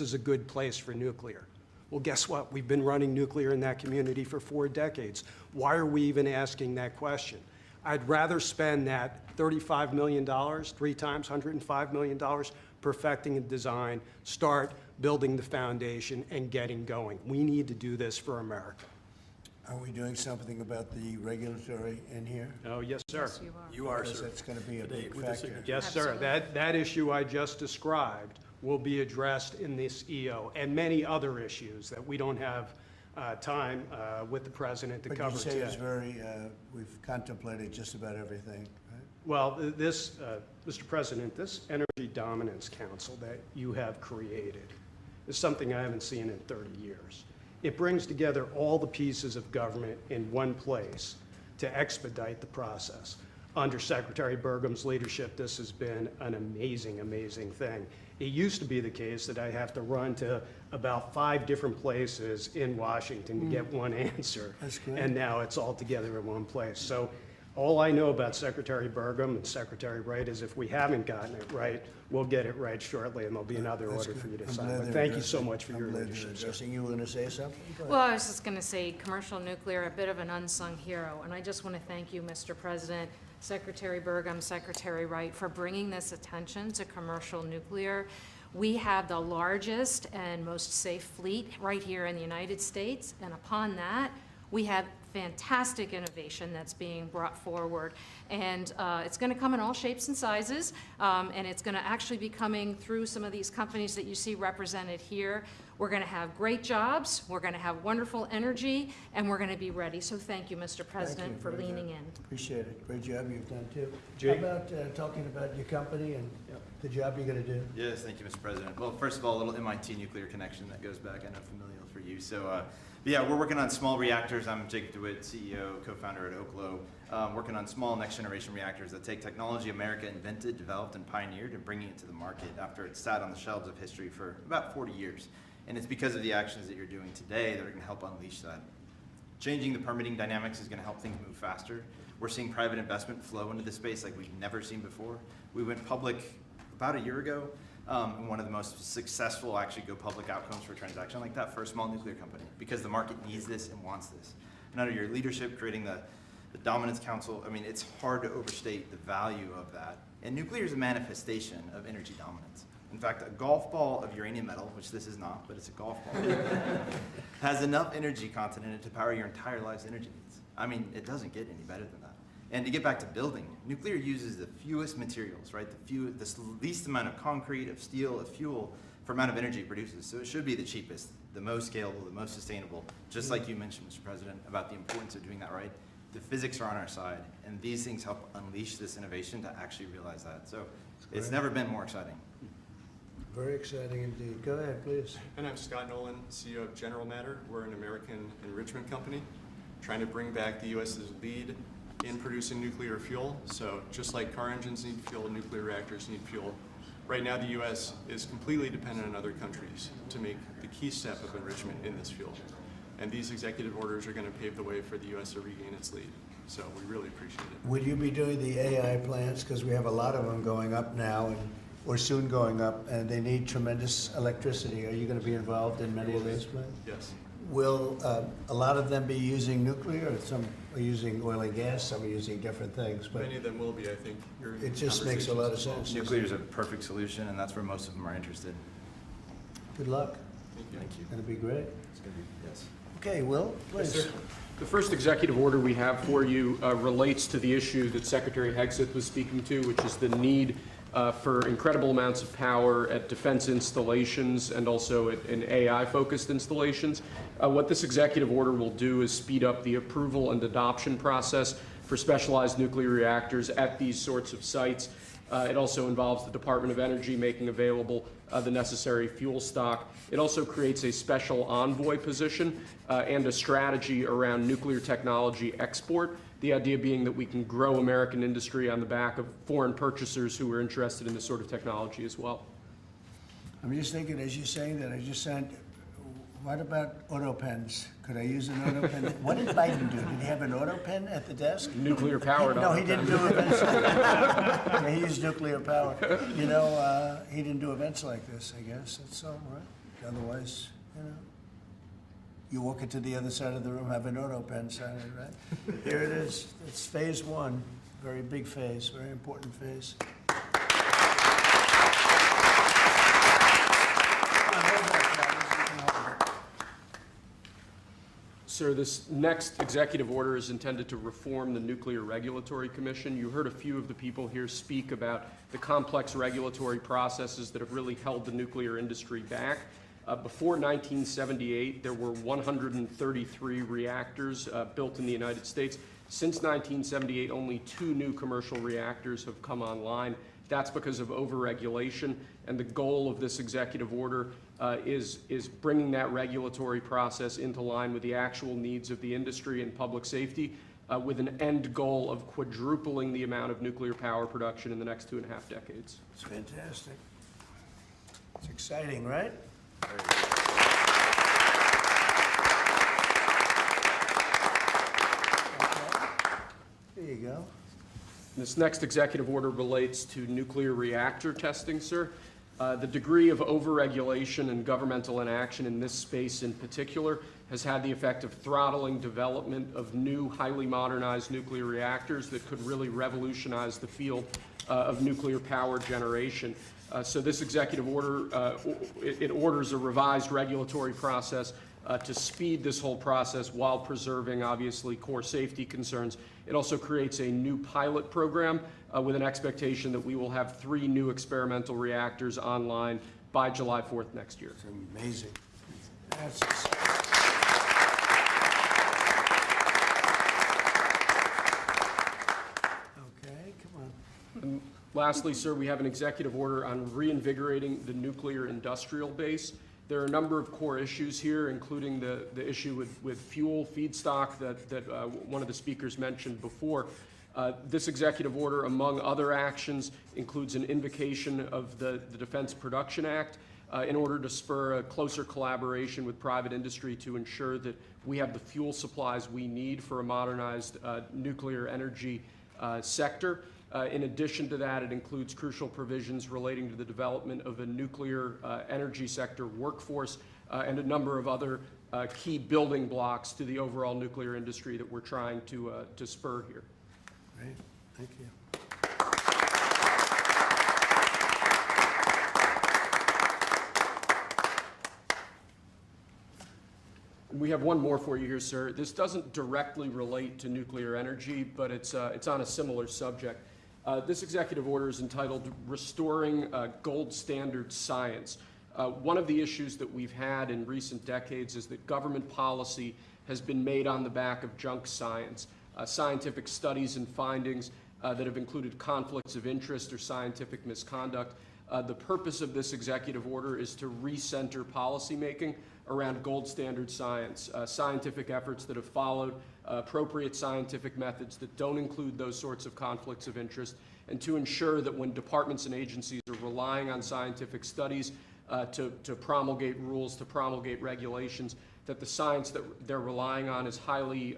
is a good place for nuclear. Well, guess what? We've been running nuclear in that community for 4 decades. Why are we even asking that question? I'd rather spend that $35 million, 3 times $105 million, perfecting a design, start building the foundation, and getting going. We need to do this for America. Are we doing something about the regulatory in here? Oh, yes, sir. Yes, you are. Because that's going to be a big factor. Yes, sir. That issue I just described will be addressed in this EO and many other issues that we don't have time with the President to cover today. But you say it's very, we've contemplated just about everything, right? Well, this, Mr. President, this Energy Dominance Council that you have created is something I haven't seen in 30 years. It brings together all the pieces of government in one place to expedite the process. Under Secretary Burgum's leadership, this has been an amazing, amazing thing. It used to be the case that I have to run to about 5 different places in Washington to get one answer. That's great. And now it's all together in one place. So all I know about Secretary Burgum and Secretary Wright is if we haven't gotten it right, we'll get it right shortly, and there'll be another order for you to sign. But thank you so much for your leadership, sir. You were going to say something? Well, I was just going to say commercial nuclear, a bit of an unsung hero. And I just want to thank you, Mr. President, Secretary Burgum, Secretary Wright, for bringing this attention to commercial nuclear. We have the largest and most safe fleet right here in the United States. And upon that, we have fantastic innovation that's being brought forward. And it's going to come in all shapes and sizes, and it's going to actually be coming through some of these companies that you see represented here. We're going to have great jobs, we're going to have wonderful energy, and we're going to be ready. So thank you, Mr. President, for leaning in. Appreciate it. Great job you've done, too. Jake? How about talking about your company and the job you're going to do? Yes, thank you, Mr. President. Well, first of all, a little MIT nuclear connection that goes back, I know, familiar for you. So, yeah, we're working on small reactors. I'm Jacob DeWitt, CEO, co-founder at Oklo, working on small next-generation reactors that take technology America invented, developed, and pioneered and bringing it to the market after it sat on the shelves of history for about 40 years. And it's because of the actions that you're doing today that are going to help unleash that. Changing the permitting dynamics is going to help things move faster. We're seeing private investment flow into this space like we've never seen before. We went public about a year ago. And one of the most successful actually go public outcomes for a transaction like that for a small nuclear company, because the market needs this and wants this. And under your leadership, creating the Dominance Council, I mean, it's hard to overstate the value of that. And nuclear is a manifestation of energy dominance. In fact, a golf ball of uranium metal, which this is not, but it's a golf ball, has enough energy content in it to power your entire life's energy needs. I mean, it doesn't get any better than that. And to get back to building, nuclear uses the fewest materials, right? The least amount of concrete, of steel, of fuel for amount of energy it produces. So it should be the cheapest, the most scalable, the most sustainable. Just like you mentioned, Mr. President, about the importance of doing that right. The physics are on our side, and these things help unleash this innovation to actually realize that. So it's never been more exciting. Very exciting indeed. Go ahead, please. And I'm Scott Nolan, CEO of General Matter. We're an American enrichment company trying to bring back the U.S.'s lead in producing nuclear fuel. So just like car engines need fuel, nuclear reactors need fuel. Right now, the U.S. is completely dependent on other countries to make the key step of enrichment in this fuel. And these executive orders are going to pave the way for the U.S. to regain its lead. So we really appreciate it. Will you be doing the AI plants? Because we have a lot of them going up now, or soon going up, and they need tremendous electricity. Are you going to be involved in many of those plants? Yes. Will a lot of them be using nuclear, or some are using oil and gas, some are using different things? But many of them will be, I think. It just makes a lot of sense. Nuclear is a perfect solution, and that's where most of them are interested. Good luck. Thank you. Thank you. It's going to be great. It's going to be, yes. Okay, Will, please. Yes, sir. The first executive order we have for you relates to the issue that Secretary Hegseth was speaking to, which is the need for incredible amounts of power at defense installations and also in AI-focused installations. What this executive order will do is speed up the approval and adoption process for specialized nuclear reactors at these sorts of sites. It also involves the Department of Energy making available the necessary fuel stock. It also creates a special envoy position and a strategy around nuclear technology export. The idea being that we can grow American industry on the back of foreign purchasers who are interested in this sort of technology as well. I'm just thinking, as you're saying that, I just said, what about auto pens? Could I use an auto pen? What did Biden do? Did he have an auto pen at the desk? Nuclear powered. No, he didn't do events like that. Yeah, he used nuclear power. You know, he didn't do events like this, I guess. That's all right. Otherwise, you walk into the other side of the room, have an auto pen sign it, right? Here it is. It's phase one. Very big phase, very important phase. Sir, this next executive order is intended to reform the Nuclear Regulatory Commission. You heard a few of the people here speak about the complex regulatory processes that have really held the nuclear industry back. Before 1978, there were 133 reactors built in the United States. Since 1978, only 2 new commercial reactors have come online. That's because of overregulation, and the goal of this executive order is bringing that regulatory process into line with the actual needs of the industry and public safety, with an end goal of quadrupling the amount of nuclear power production in the next 2.5 decades. It's fantastic. It's exciting, right? Okay. There you go. This next executive order relates to nuclear reactor testing, sir. The degree of overregulation and governmental inaction in this space in particular has had the effect of throttling development of new, highly modernized nuclear reactors that could really revolutionize the field of nuclear power generation. So this executive order, it orders a revised regulatory process to speed this whole process while preserving, obviously, core safety concerns. It also creates a new pilot program with an expectation that we will have 3 new experimental reactors online by July 4th next year. It's amazing. That's exciting. Okay, come on. And lastly, sir, we have an executive order on reinvigorating the nuclear industrial base. There are a number of core issues here, including the issue with fuel feedstock that one of the speakers mentioned before. This executive order, among other actions, includes an invocation of the Defense Production Act in order to spur a closer collaboration with private industry to ensure that we have the fuel supplies we need for a modernized nuclear energy sector. In addition to that, it includes crucial provisions relating to the development of a nuclear energy sector workforce and a number of other key building blocks to the overall nuclear industry that we're trying to spur here. Great, thank you. And we have one more for you here, sir. This doesn't directly relate to nuclear energy, but it's on a similar subject. This executive order is entitled Restoring Gold Standard Science. One of the issues that we've had in recent decades is that government policy has been made on the back of junk science. Scientific studies and findings that have included conflicts of interest or scientific misconduct. The purpose of this executive order is to recenter policymaking around gold standard science, scientific efforts that have followed appropriate scientific methods that don't include those sorts of conflicts of interest, and to ensure that when departments and agencies are relying on scientific studies to promulgate rules, to promulgate regulations, that the science that they're relying on is highly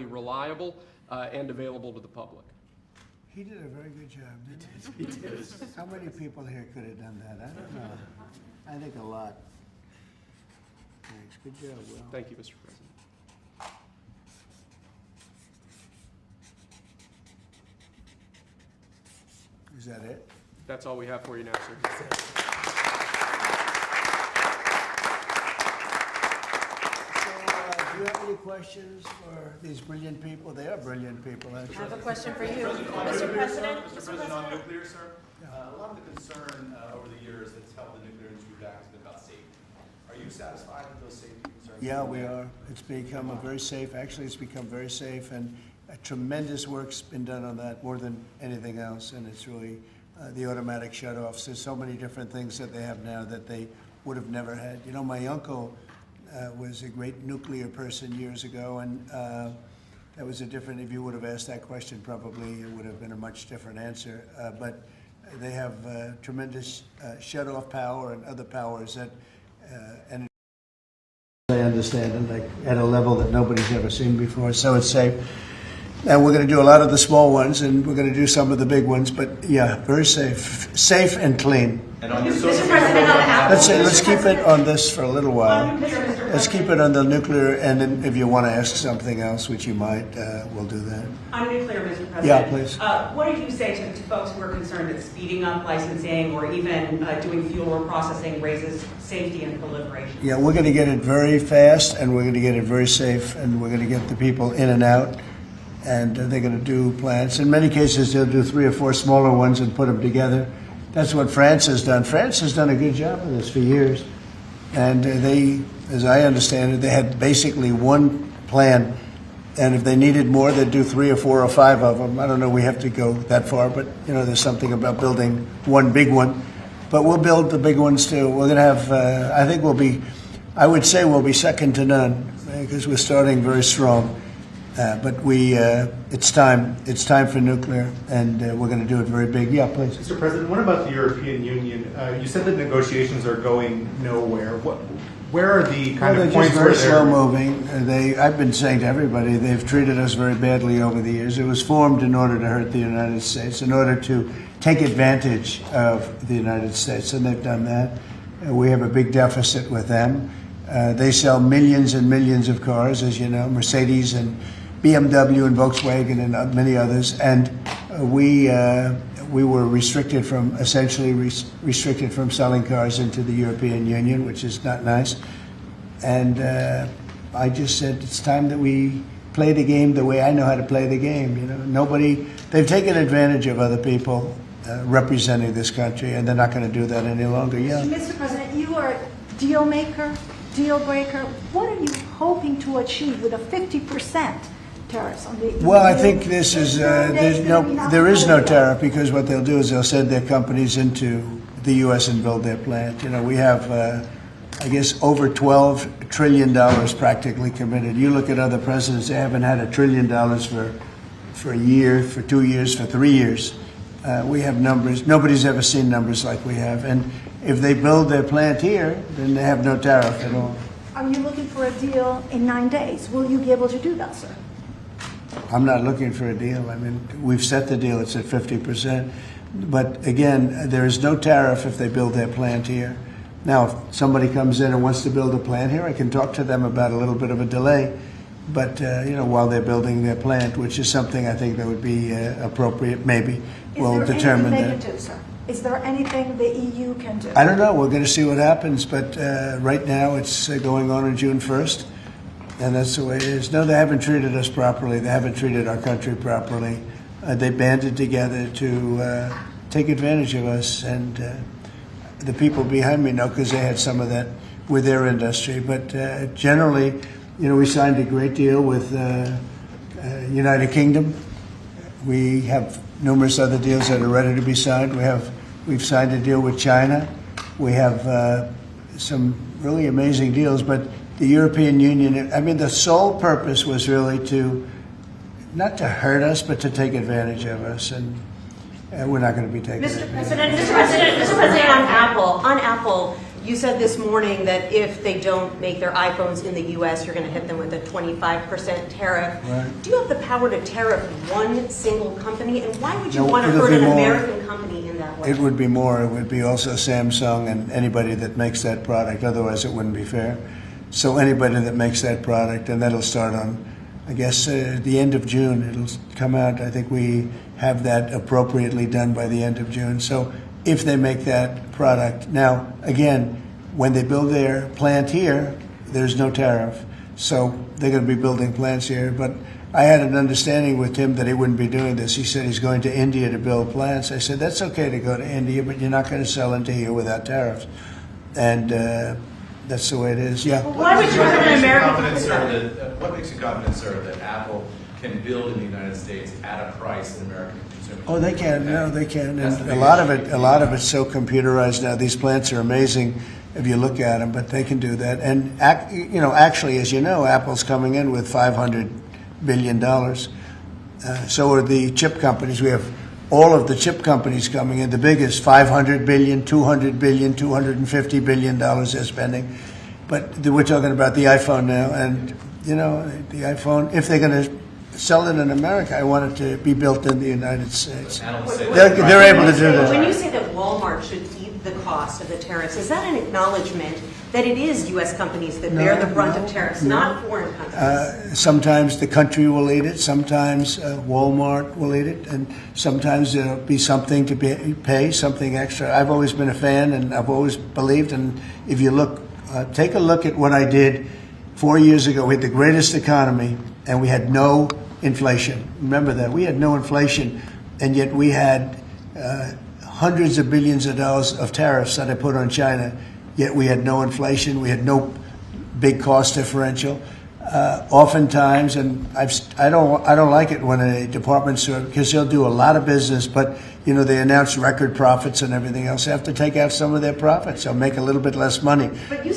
reliable and available to the public. He did a very good job, didn't he? He did. How many people here could have done that? I don't know. I think a lot. Thanks. Good job, Will. Thank you, Mr. President. Is that it? That's all we have for you now, sir. Do you have any questions for these brilliant people? They are brilliant people, actually. I have a question for you, Mr. President. Mr. President, on nuclear, sir, a lot of the concern over the years that's held the nuclear industry back has been about safety. Are you satisfied with those safety concerns? Yeah, we are. It's become a very safe, actually it's become very safe, and a tremendous work's been done on that, more than anything else, and it's really the automatic shutoffs. There's so many different things that they have now that they would have never had. You know, my uncle was a great nuclear person years ago, and that was a different, if you would have asked that question, probably it would have been a much different answer. But they have tremendous shut-off power and other powers that, and I understand it, like at a level that nobody's ever seen before, so it's safe. And we're going to do a lot of the small ones, and we're going to do some of the big ones. But yeah, very safe and clean. And on your Mr. social President, on Apple. Let's keep it on this for a little while. Mr. Let's keep it on the nuclear, and then if you want to ask something else, which you might, we'll do that. On nuclear, Mr. President. Yeah, please. What did you say to folks who are concerned that speeding up licensing or even doing fuel reprocessing raises safety and proliferation? Yeah, we're going to get it very fast, and we're going to get it very safe, and we're going to get the people in and out, and they're going to do plants. In many cases, they'll do 3 or 4 smaller ones and put them together. That's what France has done. France has done a good job of this for years, and they, as I understand it, they had basically one plan, and if they needed more, they'd do 3 or 4 or 5 of them. I don't know we have to go that far, but you know, there's something about building one big one. But we'll build the big ones too. We're going to have, I think I would say we'll be second to none because we're starting very strong. But it's time for nuclear, and we're going to do it very big. Yeah, please. Mr. President, what about the European Union? You said that negotiations are going nowhere. Where are the kind of points where they're slow moving? I've been saying to everybody, they've treated us very badly over the years. It was formed in order to hurt the United States, in order to take advantage of the United States, and they've done that. We have a big deficit with them. They sell millions and millions of cars, as you know, Mercedes and BMW and Volkswagen and many others, and we were restricted from restricted from selling cars into the European Union, which is not nice. And I just said it's time that we play the game the way I know how to play the game. You know, they've taken advantage of other people representing this country, and they're not going to do that any longer. Yeah. Mr. President, you are a deal maker, deal breaker. What are you hoping to achieve with a 50% tariffs on the? Well, I think this is there is no tariff, because what they'll do is they'll send their companies into the U.S. and build their plant. You know, we have I guess over $12 trillion practically committed. You look at other presidents; they haven't had $1 trillion for a year, for 2 years, for 3 years. We have numbers. Nobody's ever seen numbers like we have. And if they build their plant here, then they have no tariff at all. Are you looking for a deal in 9 days? Will you be able to do that, sir? I'm not looking for a deal. I mean, we've set the deal. It's at 50%. But again, there is no tariff if they build their plant here. Now, if somebody comes in and wants to build a plant here, I can talk to them about a little bit of a delay. But, you know, while they're building their plant, which is something I think that would be appropriate, maybe, we'll determine that. Is there anything they can do, sir? Is there anything the EU can do? I don't know. We're going to see what happens. But right now it's going on June 1st. And that's the way it is. No, they haven't treated us properly. They haven't treated our country properly. They banded together to take advantage of us. And the people behind me know, because they had some of that with their industry. But generally, you know, we signed a great deal with United Kingdom. We have numerous other deals that are ready to be signed. We've signed a deal with China. We have some really amazing deals. But the European Union, I mean, the sole purpose was really not to hurt us, but to take advantage of us. And we're not going to be taking Mr. advantage. Mr. President, on Apple, you said this morning that if they don't make their iPhones in the U.S., you're going to hit them with a 25% tariff. Right. Do you have the power to tariff one single company? And why would you No, want to it'll hurt be an more. American company in that way? It would be more. It would be also Samsung and anybody that makes that product. Otherwise, it wouldn't be fair. So anybody that makes that product, and that'll start on, I guess, the end of June. It'll come out. I think we have that appropriately done by the end of June. So if they make that product. Now, again, when they build their plant here, there's no tariff. So they're going to be building plants here. But I had an understanding with Tim that he wouldn't be doing this. He said he's going to India to build plants. I said, that's okay to go to India, but you're not going to sell into here without tariffs. And that's the way it is. Yeah. Why would you hurt an American company? What makes you confident, sir, that Apple can build in the United States at a price that American consumers? Oh, they can. No, they can. And a lot of it's so computerized now. These plants are amazing if you look at them, but they can do that. And you know, actually, as you know, Apple's coming in with $500 billion. So are the chip companies. We have all of the chip companies coming in. The biggest, $500 billion, $200 billion, $250 billion they're spending. But we're talking about the iPhone now, and you know, the iPhone. If they're going to sell it in America. I want it to be built in the United States. Analysts say They're able to do that. When you say that Walmart should eat the cost of the tariffs, is that an acknowledgement that it is U.S. companies that bear the brunt of tariffs, not foreign countries? Sometimes the country will eat it, sometimes Walmart will eat it, and sometimes there'll be something to pay, something extra. I've always been a fan, and I've always believed, and if you look, take a look at what I did 4 years ago. We had the greatest economy, and we had no inflation. Remember that. We had no inflation, and yet we had hundreds of billions of dollars of tariffs that I put on China, yet we had no inflation. We had no big cost differential. Oftentimes, and I don't like it when a department store, because they'll do a lot of business, but they announce record profits and everything else. They have to take out some of their profits. They'll make a little bit less money.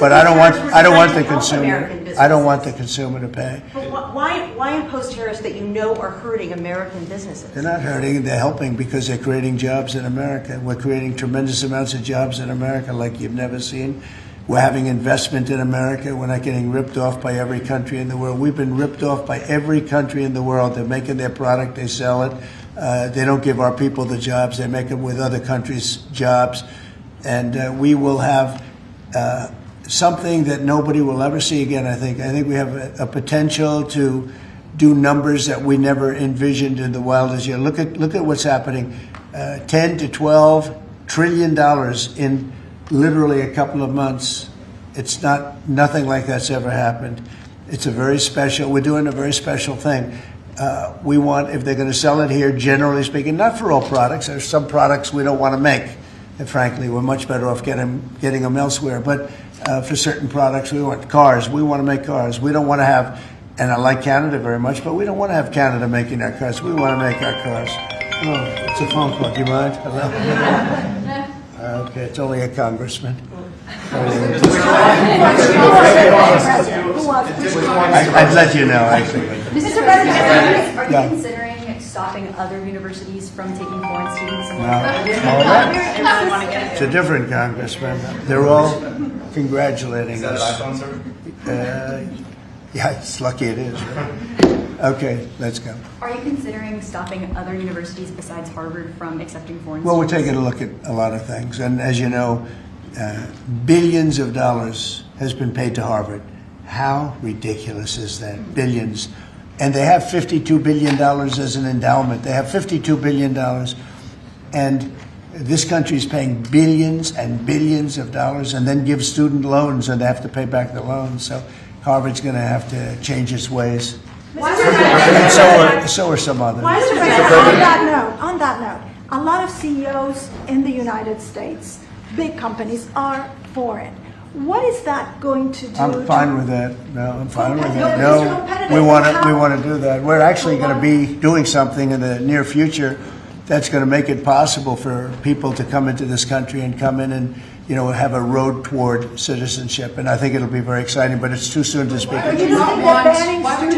But I don't want the consumer. I don't want the consumer to pay. But why impose tariffs that you know are hurting American businesses? They're not hurting. They're helping because they're creating jobs in America. We're creating tremendous amounts of jobs in America like you've never seen. We're having investment in America. We're not getting ripped off by every country in the world. We've been ripped off by every country in the world. They're making their product. They sell it. They don't give our people the jobs. They make them with other countries' jobs. And we will have something that nobody will ever see again, I think. I think we have a potential to do numbers that we never envisioned in the wildest year. Look at what's happening. 10 to 12 trillion dollars in literally a couple of months. It's nothing like that's ever happened. It's we're doing a very special thing. We want, if they're going to sell it here, generally speaking, not for all products. There's some products we don't want to make. And frankly, we're much better off getting them elsewhere. But for certain products, we want cars. We want to make cars. We don't want to have, and I like Canada very much, but we don't want to have Canada making our cars. We want to make our cars. Oh, it's a phone call. Do you mind? Hello? Okay, it's only a congressman. I'd let you know, actually. Mr. President, are you Yeah. considering stopping other universities from taking foreign students? It's a different congressman. They're all congratulating Is that an us. iPhone, sir? Yeah, it's lucky it is, right? Okay, let's go. Are you considering stopping other universities besides Harvard from accepting foreign Well, we're students? taking a look at a lot of things. And as you know, billions of dollars has been paid to Harvard. How ridiculous is that? Billions. And they have $52 billion as an endowment. They have $52 billion. And this country is paying billions and billions of dollars and then gives student loans, and they have to pay back the loans. So Harvard's going to have to change its ways. And so are some others. On that note, a lot of CEOs in the United States, big companies, are foreign. What is that going to do? I'm fine with that. No, I'm fine with that. No, No, competitive. we want to do that. We're actually going to be doing something in the near future that's going to make it possible for people to come into this country and come in and have a road toward citizenship. And I think it'll be very exciting, but it's too soon to speak. Why would you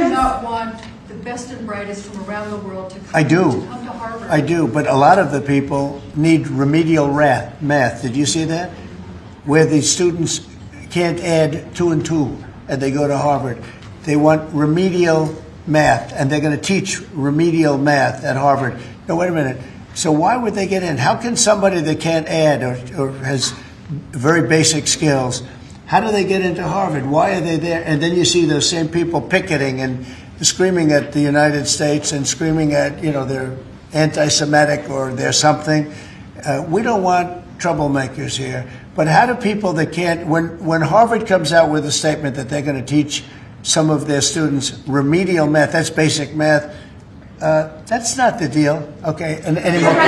not want the best and brightest from around the world to come, to come to Harvard? I do, but a lot of the people need remedial math. Did you see that? Where the students can't add 2 and 2, and they go to Harvard. They want remedial math, and they're going to teach remedial math at Harvard. No, wait a minute. So why would they get in? How can somebody that can't add or has very basic skills, how do they get into Harvard? Why are they there? And then you see those same people picketing and screaming at the United States and screaming at, they're anti-Semitic or they're something. We don't want troublemakers here. But how do people that can't, when Harvard comes out with a statement that they're going to teach some of their students remedial math, that's basic math, that's not the deal. Okay, and any more? Are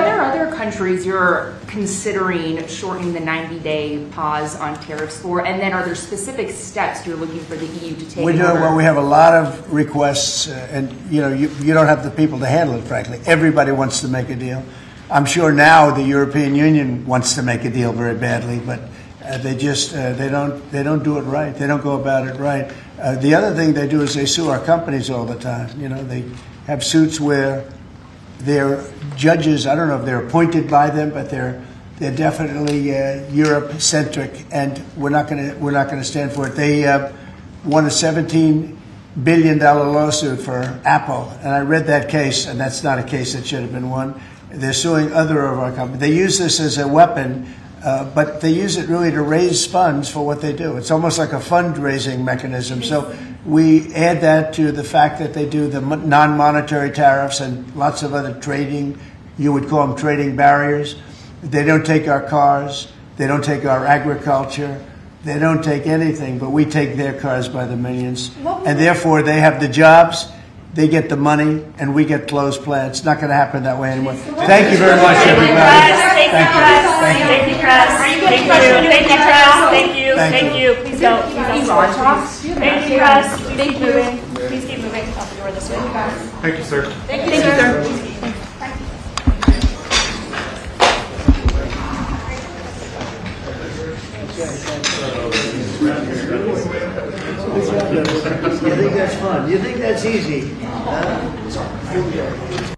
there other countries you're considering shortening the 90-day pause on tariffs for? And then are there specific steps you're looking for the EU to take? We do. Well, we have a lot of requests, and you don't have the people to handle it, frankly. Everybody wants to make a deal. I'm sure now the European Union wants to make a deal very badly, but they don't do it right. They don't go about it right. The other thing they do is they sue our companies all the time. They have suits where their judges, I don't know if they're appointed by them, but they're definitely Europe-centric, and we're not going to stand for it. They won a $17 billion-dollar lawsuit for Apple, and I read that case, and that's not a case that should have been won. They're suing other of our companies. They use this as a weapon, but they use it really to raise funds for what they do. It's almost like a fundraising mechanism. So we add that to the fact that they do the non-monetary tariffs and lots of other trading, you would call them trading barriers. They don't take our cars. They don't take our agriculture. They don't take anything, but we take their cars by the millions. And therefore, they have the jobs, they get the money, and we get closed plants. It's not going to happen that way anymore. Thank you very much, everybody. Thank you, Chris. Thank you, Chris. Thank you, Chris. Thank you. Please go. Thank you, Chris. Please keep moving. Please keep moving. Out the door this way. Thank you, sir. Thank you, sir. You think that's fun? You think that's easy? Huh?